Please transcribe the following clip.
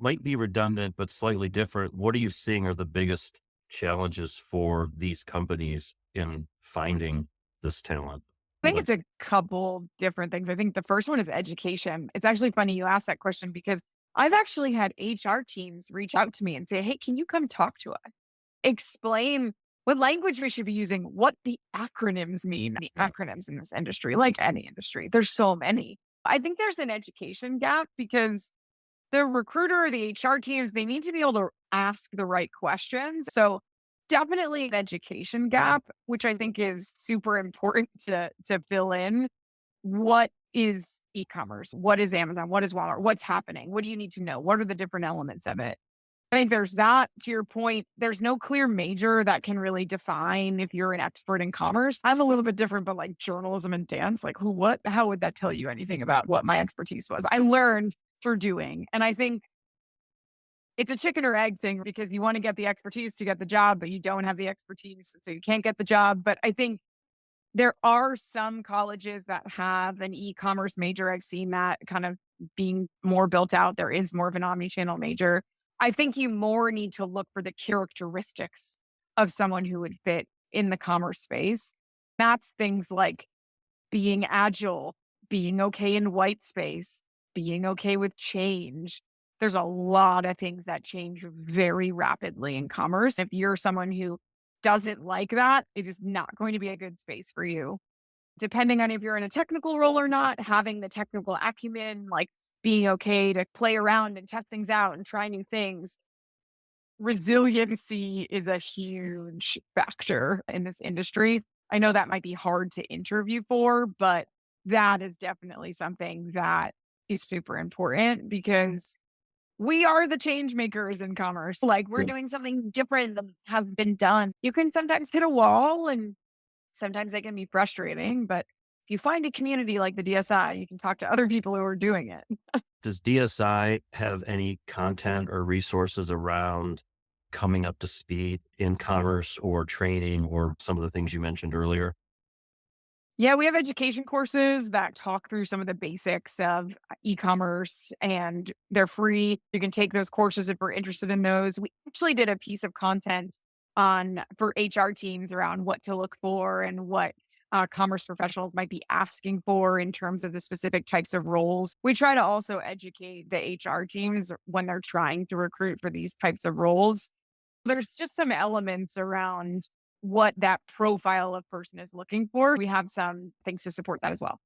might be redundant, but slightly different. What are you seeing are the biggest challenges for these companies in finding this talent? I think Like, it's a couple different things. I think the first one is education. It's actually funny you asked that question because I've actually had HR teams reach out to me and say, "Hey, can you come talk to us? Explain what language we should be using, what the acronyms mean." The acronyms in this industry, like any industry, there's so many. I think there's an education gap because the recruiter or the HR teams, they need to be able to ask the right questions. So definitely an education gap, which I think is super important to fill in. What is e-commerce? What is Amazon? What is Walmart? What's happening? What do you need to know? What are the different elements of it? I think there's that. To your point, there's no clear major that can really define if you're an expert in commerce. I'm a little bit different, but like journalism and dance, like who, what, how would that tell you anything about what my expertise was? I learned through doing. And I think it's a chicken or egg thing because you want to get the expertise to get the job, but you don't have the expertise. So you can't get the job. But I think there are some colleges that have an e-commerce major. I've seen that kind of being more built out. There is more of an omni-channel major. I think you more need to look for the characteristics of someone who would fit in the commerce space. That's things like being agile, being okay in white space, being okay with change. There's a lot of things that change very rapidly in commerce. If you're someone who doesn't like that, it is not going to be a good space for you. Depending on if you're in a technical role or not, having the technical acumen, like being okay to play around and test things out and try new things. Resiliency is a huge factor in this industry. I know that might be hard to interview for, but that is definitely something that is super important because we are the change makers in commerce. Like we're yeah. doing something different than has been done. You can sometimes hit a wall and sometimes they can be frustrating, but if you find a community like the DSI, you can talk to other people who are doing it. Does DSI have any content or resources around coming up to speed in commerce or training or some of the things you mentioned earlier? Yeah, we have education courses that talk through some of the basics of e-commerce and they're free. You can take those courses if we're interested in those. We actually did a piece of content on for HR teams around what to look for and what commerce professionals might be asking for in terms of the specific types of roles. We try to also educate the HR teams when they're trying to recruit for these types of roles. There's just some elements around what that profile of person is looking for. We have some things to support that as well.